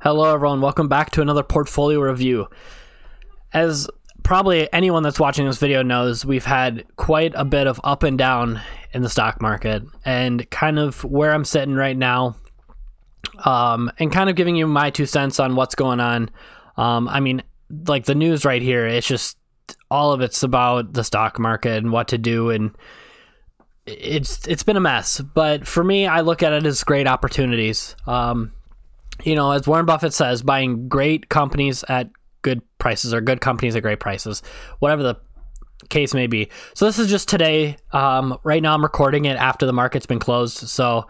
Hello everyone, welcome back to another portfolio review. As probably anyone that's watching this video knows, we've had quite a bit of up and down in the stock market, and kind of where I'm sitting right now, and kind of giving you my 2 cents on what's going on. Like the news right here, it's just all of it's about the stock market and what to do, and it's been a mess. But for me, I look at it as great opportunities. As Warren Buffett says, buying great companies at good prices or good companies at great prices, whatever the case may be. So this is just today. Right now I'm recording it after the market's been closed. So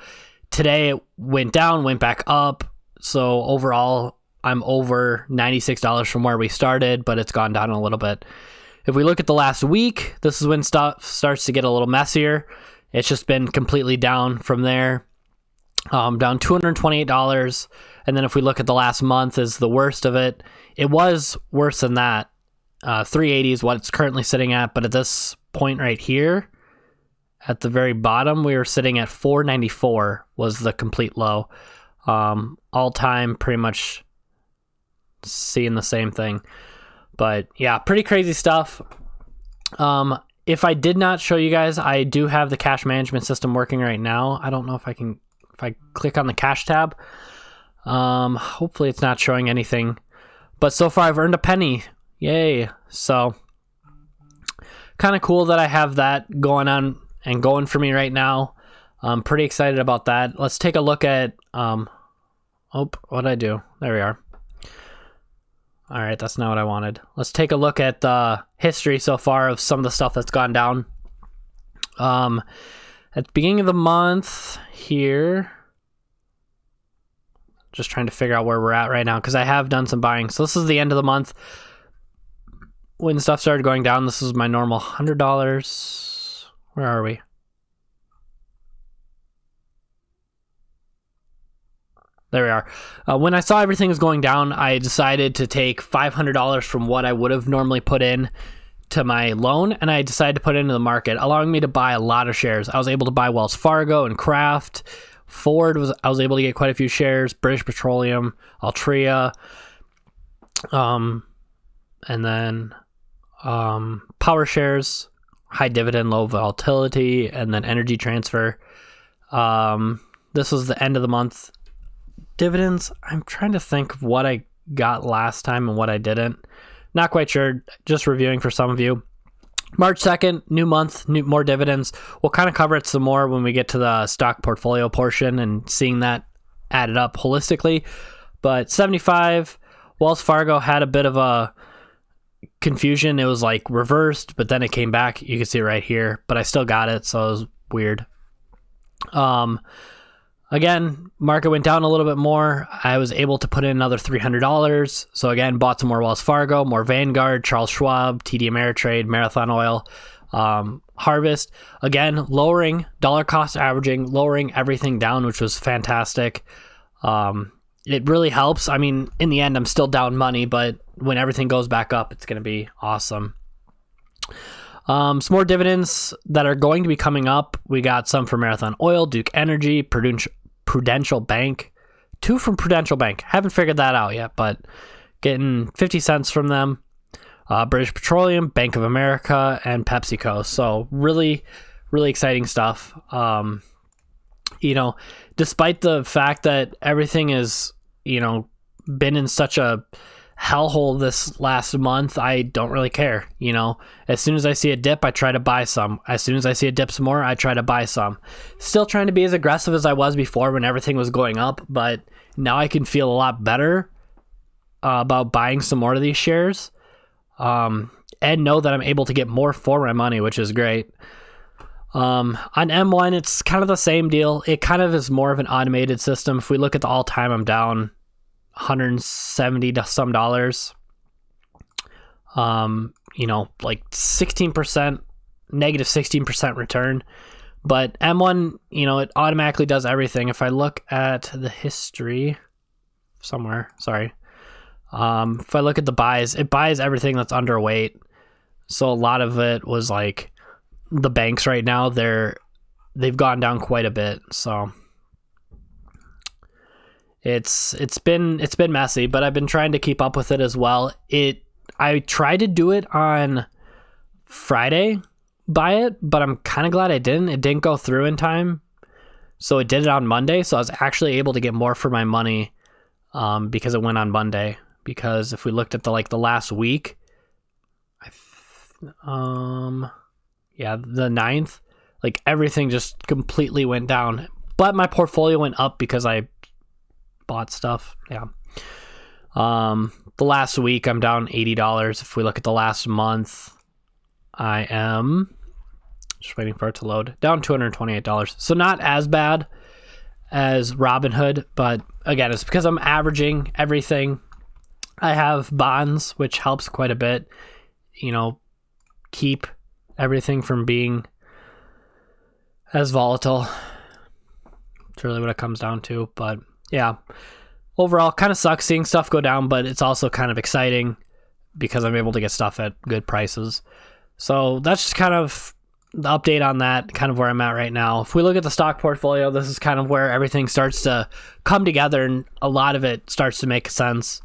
today it went down, went back up. So overall, I'm over $96 from where we started, but it's gone down a little bit. If we look at the last week, this is when stuff starts to get a little messier. It's just been completely down from there. Down $228. And then if we look at the last month is the worst of it. It was worse than that. 380 is what it's currently sitting at. But at this point right here, at the very bottom, we were sitting at 494 was the complete low. All time, pretty much seeing the same thing. But yeah, pretty crazy stuff. If I did not show you guys, I do have the cash management system working right now. I don't know if I can, if I click on the cash tab, hopefully it's not showing anything, but so far I've earned a penny. Yay. So kind of cool that I have that going on and going for me right now. I'm pretty excited about that. Let's take a look at, what'd I do? There we are. All right, that's not what I wanted. Let's take a look at the history so far of some of the stuff that's gone down. At the beginning of the month here, just trying to figure out where we're at right now because I have done some buying. So this is the end of the month when stuff started going down. This is my normal $100. Where are we? There we are. When I saw everything was going down, I decided to take $500 from what I would have normally put in to my loan, and I decided to put it into the market, allowing me to buy a lot of shares. I was able to buy Wells Fargo and Kraft. Ford I was able to get quite a few shares. British Petroleum, Altria, and then power shares, high dividend, low volatility, and then Energy Transfer. This was the end of the month. Dividends, I'm trying to think of what I got last time and what I didn't. Not quite sure, just reviewing for some of you. March 2nd, new month, more dividends. We'll kind of cover it some more when we get to the stock portfolio portion and seeing that added up holistically. But 75, Wells Fargo had a bit of a confusion. It was like reversed, but then it came back. You can see it right here, but I still got it, so it was weird. Again, market went down a little bit more. I was able to put in another $300. So again, bought some more Wells Fargo, more Vanguard, Charles Schwab, TD Ameritrade, Marathon Oil, Harvest. Again, lowering dollar cost averaging, lowering everything down, which was fantastic. It really helps. I mean, in the end, I'm still down money, but when everything goes back up, it's going to be awesome. Some more dividends that are going to be coming up. We got some from Marathon Oil, Duke Energy, Prudential Bank. 2 from Prudential Bank. Haven't figured that out yet, but getting 50 cents from them. British Petroleum, Bank of America, and PepsiCo. So really, really exciting stuff. Despite the fact that everything is, been in such a hellhole this last month, I don't really care. As soon as I see a dip, I try to buy some. As soon as I see a dip some more, I try to buy some. Still trying to be as aggressive as I was before when everything was going up, but now I can feel a lot better about buying some more of these shares, and know that I'm able to get more for my money, which is great. On M1, it's kind of the same deal. It kind of is more of an automated system. If we look at the all-time, I'm down $170 to some dollars. Like 16%, negative 16% return. But M1, it automatically does everything. If I look at the history somewhere, sorry. If I look at the buys, it buys everything that's underweight. So a lot of it was like the banks right now, they've gone down quite a bit. So It's been messy, but I've been trying to keep up with it as well. I tried to do it on Friday, buy it, but I'm kind of glad I didn't. It didn't go through in time, so it did it on Monday. So I was actually able to get more for my money because it went on Monday. Because if we looked at the last week, yeah, the 9th, like everything just completely went down. But my portfolio went up because I bought stuff. Yeah. The last week I'm down $80. If we look at the last month, I am just waiting for it to load, down $228. So not as bad as Robinhood, but again, it's because I'm averaging everything. I have bonds, which helps quite a bit, keep everything from being as volatile. It's really what it comes down to. But yeah, overall, kind of sucks seeing stuff go down, but it's also kind of exciting because I'm able to get stuff at good prices. So that's just kind of the update on that, kind of where I'm at right now. If we look at the stock portfolio, this is kind of where everything starts to come together and a lot of it starts to make sense.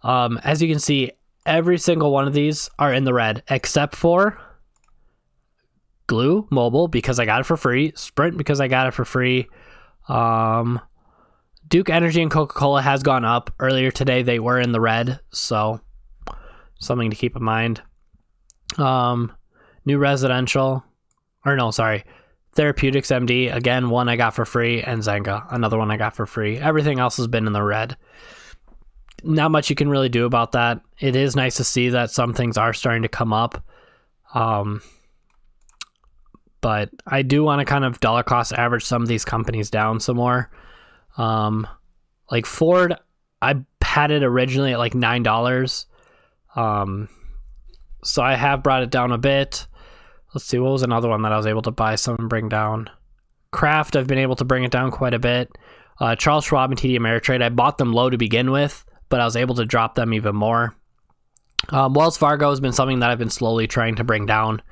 As you can see, every single one of these are in the red except for Glue Mobile because I got it for free, Sprint because I got it for free. Duke Energy and Coca-Cola has gone up. Earlier today they were in the red, so something to keep in mind. New Residential, Therapeutics MD, again, one I got for free, and Zynga, another one I got for free. Everything else has been in the red. Not much you can really do about that. It is nice to see that some things are starting to come up. But I do want to kind of dollar cost average some of these companies down some more. Like Ford, I had it originally at like $9. So I have brought it down a bit. Let's see, what was another one that I was able to buy some and bring down? Kraft, I've been able to bring it down quite a bit. Charles Schwab and TD Ameritrade, I bought them low to begin with, but I was able to drop them even more. Wells Fargo has been something that I've been slowly trying to bring down.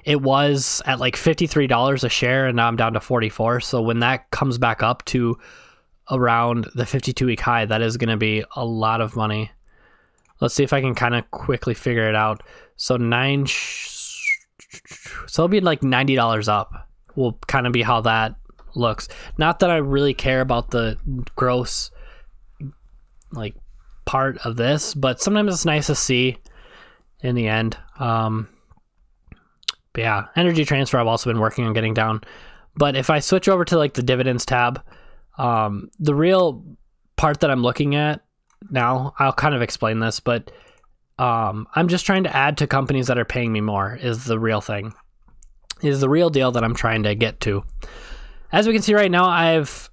It was at like $53 a share, and now I'm down to $44. So when that comes back up to around the 52-week high, that is going to be a lot of money. Let's see if I can kind of quickly figure it out. So so it'll be like $90 up. Will kind of be how that looks. Not that I really care about the gross part of this, but sometimes it's nice to see in the end. But yeah, Energy Transfer I've also been working on getting down. But if I switch over to the dividends tab, the real part that I'm looking at now, I'll kind of explain this, but I'm just trying to add to companies that are paying me more is the real thing. Is the real deal that I'm trying to get to. As we can see right now, I've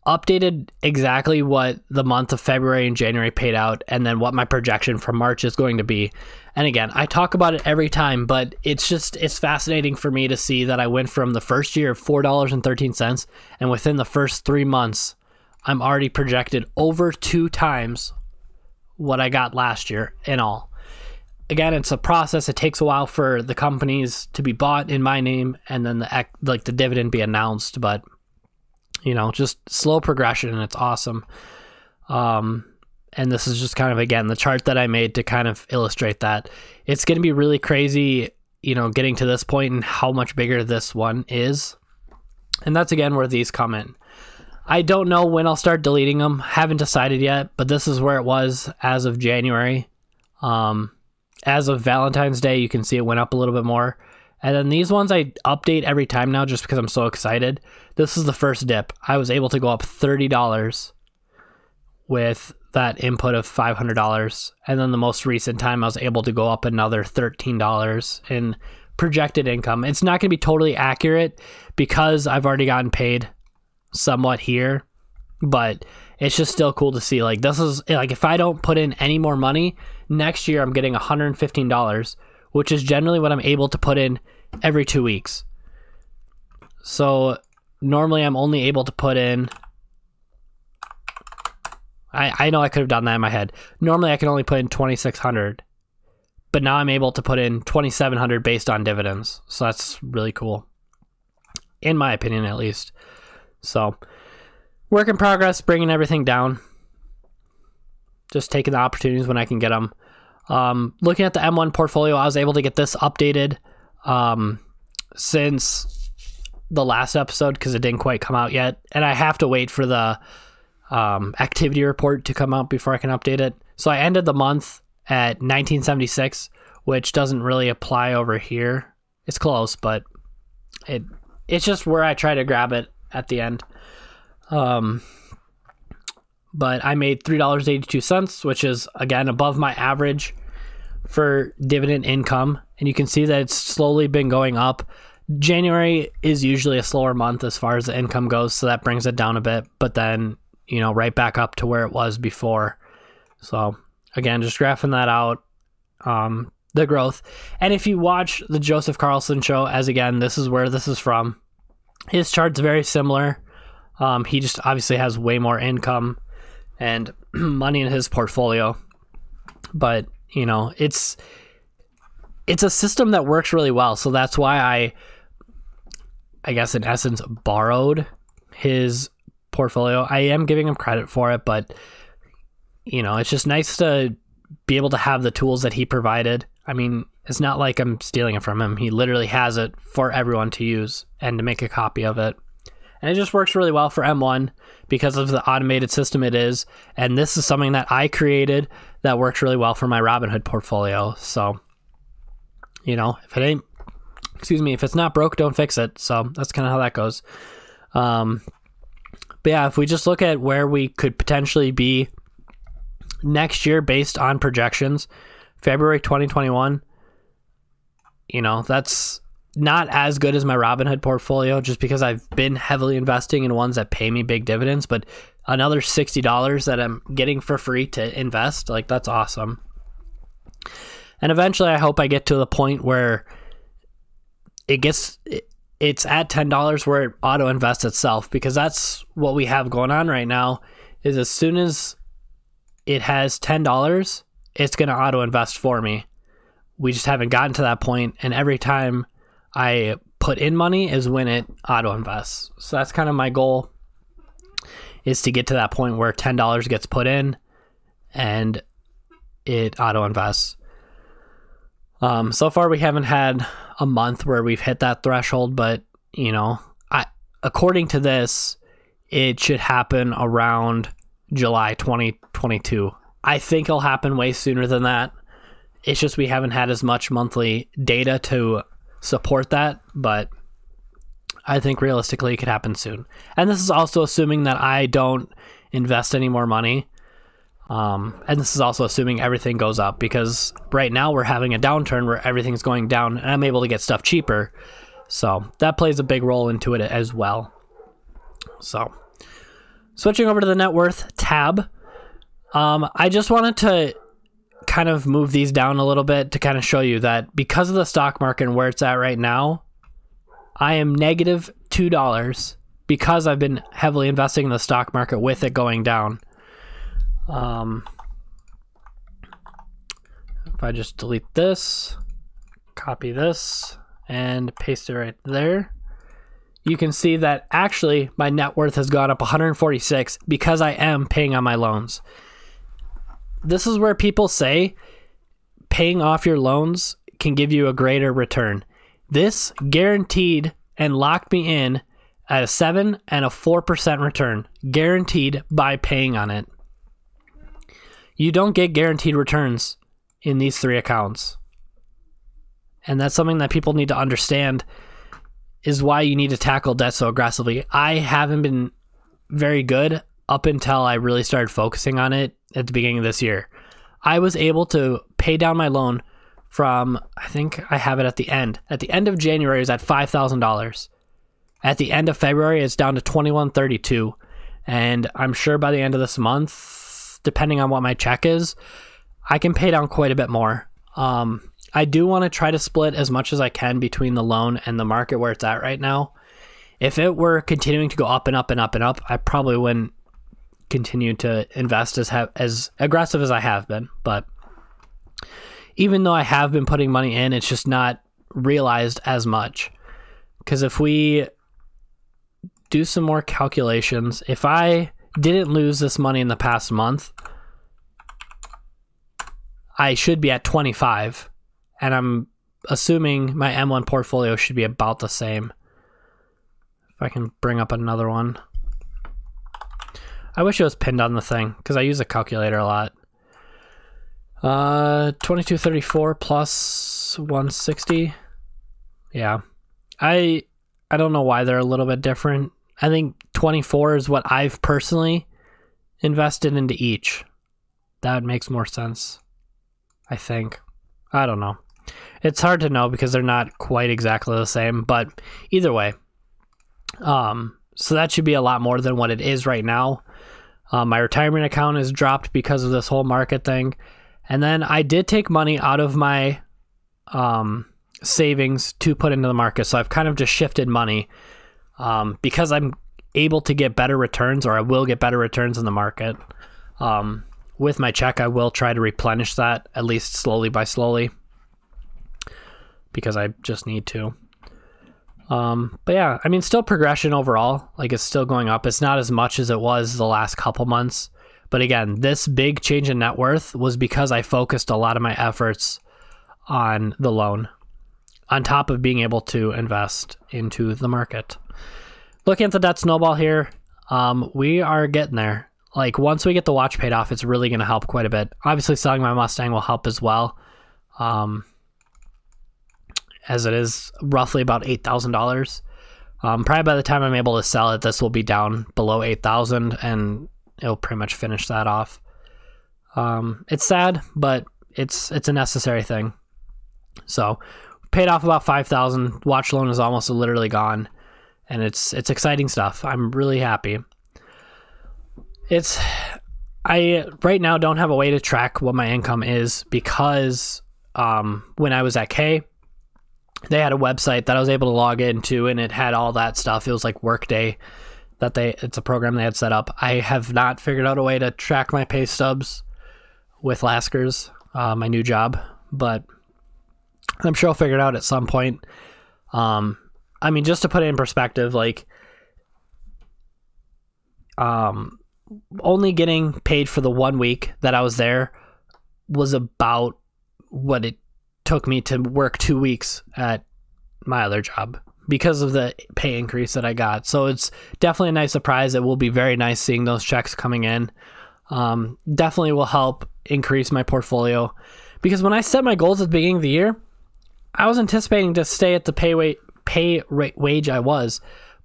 updated exactly what the month of February and January paid out, and then what my projection for March is going to be. And again, I talk about it every time, but it's fascinating for me to see that I went from the first year of $4.13, and within the first 3 months, I'm already projected over 2 times what I got last year in all. Again, it's a process. It takes a while for the companies to be bought in my name, and then the dividend be announced. But just slow progression, and it's awesome. And this is just kind of, again, the chart that I made to kind of illustrate that. It's going to be really crazy, getting to this point and how much bigger this one is. And that's, again, where these come in. I don't know when I'll start deleting them. Haven't decided yet, but this is where it was as of January. As of Valentine's Day, you can see it went up a little bit more. And then these ones I update every time now just because I'm so excited. This is the first dip. I was able to go up $30 with that input of $500. And then the most recent time I was able to go up another $13 in projected income. It's not going to be totally accurate because I've already gotten paid somewhat here, but it's just still cool to see. This is if I don't put in any more money, next year I'm getting $115, which is generally what I'm able to put in every 2 weeks. So normally I'm only able to put in, I know I could have done that in my head. Normally I can only put in $2,600, but now I'm able to put in $2,700 based on dividends. So that's really cool, in my opinion, at least. So work in progress, bringing everything down. just taking the opportunities when I can get them. Looking at the M1 portfolio, I was able to get this updated since the last episode because it didn't quite come out yet. And I have to wait for the activity report to come out before I can update it. So I ended the month at 1976, which doesn't really apply over here. It's close, but it's just where I try to grab it at the end. But I made $3.82, which is, again, above my average for dividend income. And you can see that it's slowly been going up. January is usually a slower month as far as the income goes, so that brings it down a bit. But then, right back up to where it was before. So, again, just graphing that out, the growth. And if you watch the Joseph Carlson show, as again, this is where this is from, his chart's very similar. He just obviously has way more income and money in his portfolio. But, it's a system that works really well. So that's why I guess in essence, borrowed his portfolio. I am giving him credit for it, but, it's just nice to be able to have the tools that he provided. I mean, it's not like I'm stealing it from him. He literally has it for everyone to use and to make a copy of it. And it just works really well for M1 because of the automated system it is. And this is something that I created that works really well for my Robinhood portfolio. So, if it's not broke, don't fix it. So that's kind of how that goes. But yeah, if we just look at where we could potentially be next year based on projections, February 2021, that's not as good as my Robinhood portfolio just because I've been heavily investing in ones that pay me big dividends, but another $60 that I'm getting for free to invest, that's awesome. And eventually I hope I get to the point where it's at $10 where it auto invests itself, because that's what we have going on right now is as soon as it has $10, it's going to auto invest for me. We just haven't gotten to that point, and every time I put in money is when it auto invests. So that's kind of my goal, is to get to that point where $10 gets put in and it auto invests. So far we haven't had a month where we've hit that threshold, but according to this, it should happen around July 2022. I think it'll happen way sooner than that. It's just we haven't had as much monthly data to support that, but I think realistically it could happen soon. And this is also assuming that I don't invest any more money. And this is also assuming everything goes up, because right now we're having a downturn where everything's going down and I'm able to get stuff cheaper. So that plays a big role into it as well. So switching over to the net worth tab, I just wanted to kind of move these down a little bit to kind of show you that because of the stock market and where it's at right now, I am negative $2 because I've been heavily investing in the stock market with it going down. If I just delete this, copy this, and paste it right there, you can see that actually my net worth has gone up 146 because I am paying on my loans. This is where people say paying off your loans can give you a greater return. This guaranteed and locked me in at a 7 and a 4% return, guaranteed by paying on it. You don't get guaranteed returns in these three accounts. And that's something that people need to understand, is why you need to tackle debt so aggressively. I haven't been very good up until I really started focusing on it at the beginning of this year. I was able to pay down my loan from, I think I have it at the end. At the end of January, it was at $5,000. At the end of February, it's down to $2,132. And I'm sure by the end of this month, depending on what my check is, I can pay down quite a bit more. I do want to try to split as much as I can between the loan and the market where it's at right now. If it were continuing to go up and up and up and up, I probably wouldn't continue to invest as aggressive as I have been. But even though I have been putting money in, it's just not realized as much. Because if we do some more calculations, if I didn't lose this money in the past month, I should be at 25, and I'm assuming my M1 portfolio should be about the same. If I can bring up another one. I wish it was pinned on the thing, because I use a calculator a lot. 2234 plus 160. Yeah. I don't know why they're a little bit different. I think 24 is what I've personally invested into each. That makes more sense, I think. I don't know. It's hard to know because they're not quite exactly the same, but either way. So that should be a lot more than what it is right now. My retirement account is dropped because of this whole market thing. And then I did take money out of my savings to put into the market. So I've kind of just shifted money because I'm able to get better returns, or I will get better returns in the market. With my check, I will try to replenish that, at least slowly by slowly, because I just need to. But yeah, I mean, still progression overall. Like, it's still going up. It's not as much as it was the last couple months. But again, this big change in net worth was because I focused a lot of my efforts on the loan, on top of being able to invest into the market. Looking at the debt snowball here, we are getting there. Like, once we get the watch paid off, it's really going to help quite a bit. Obviously, selling my Mustang will help as well, as it is roughly about $8,000. Probably by the time I'm able to sell it, this will be down below $8,000, and it'll pretty much finish that off. It's sad, but it's a necessary thing. So, paid off about $5,000. Watch loan is almost literally gone, and it's exciting stuff. I'm really happy. I right now don't have a way to track what my income is because when I was at K, they had a website that I was able to log into, and it had all that stuff. It was like Workday it's a program they had set up. I have not figured out a way to track my pay stubs with Laskers, my new job, but I'm sure I'll figure it out at some point. I mean, just to put it in perspective, like, only getting paid for the 1 week that I was there was about what it took me to work 2 weeks at my other job because of the pay increase that I got. So it's definitely a nice surprise. It will be very nice seeing those checks coming in. Definitely will help increase my portfolio, because when I set my goals at the beginning of the year, I was anticipating to stay at the pay rate wage I was,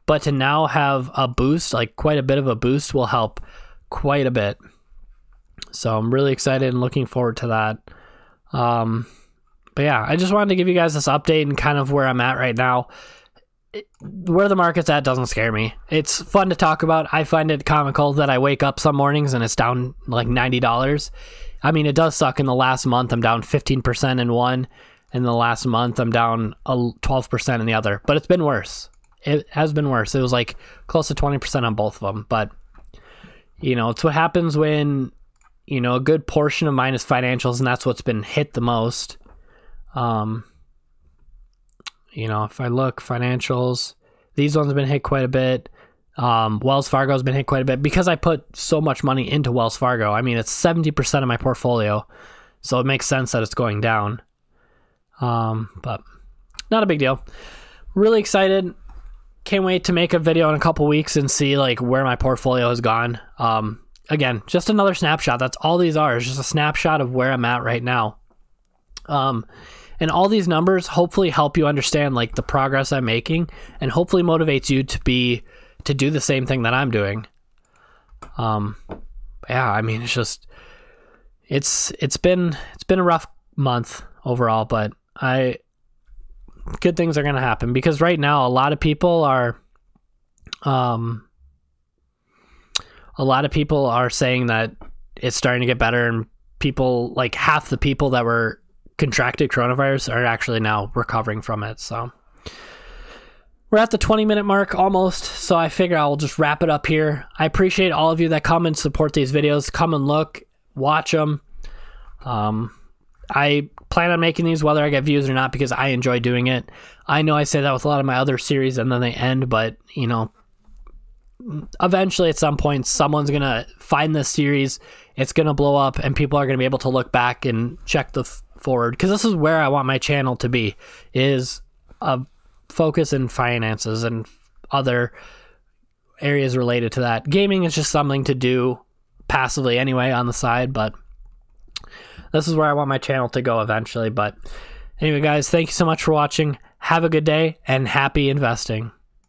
but to now have a boost, like quite a bit of a boost, will help quite a bit. So I'm really excited and looking forward to that. But yeah, I just wanted to give you guys this update and kind of where I'm at right now. Where the market's at doesn't scare me. It's fun to talk about. I find it comical that I wake up some mornings and it's down like $90. I mean, it does suck. In the last month, I'm down 15% in one. In the last month, I'm down 12% in the other. But it's been worse. It has been worse. It was like close to 20% on both of them. But, you know, it's what happens when, you know, a good portion of mine is financials, and that's what's been hit the most. You know, if I look financials, these ones have been hit quite a bit. Wells Fargo has been hit quite a bit because I put so much money into Wells Fargo. I mean, it's 70% of my portfolio, so it makes sense that it's going down. But not a big deal. Really excited. Can't wait to make a video in a couple weeks and see like where my portfolio has gone. Again, just another snapshot. That's all these are. It's just a snapshot of where I'm at right now. And all these numbers hopefully help you understand like the progress I'm making, and hopefully motivates you to do the same thing that I'm doing. Yeah, I mean, it's been a rough month overall, but good things are going to happen, because right now a lot of people are saying that it's starting to get better, and people, like half the people that were contracted coronavirus are actually now recovering from it. So we're at the 20-minute mark almost, so I figure I'll just wrap it up here. I appreciate all of you that come and support these videos. Come and look, watch them. I plan on making these whether I get views or not, because I enjoy doing it. I know I say that with a lot of my other series and then they end, but you know, eventually at some point someone's gonna find this series it's going to blow up and people are going to be able to look back and check the forward, because this is where I want my channel to be, is a focus in finances and other areas related to that. Gaming is just something to do passively anyway on the side, but this is where I want my channel to go eventually. But anyway, guys, thank you so much for watching. Have a good day and happy investing.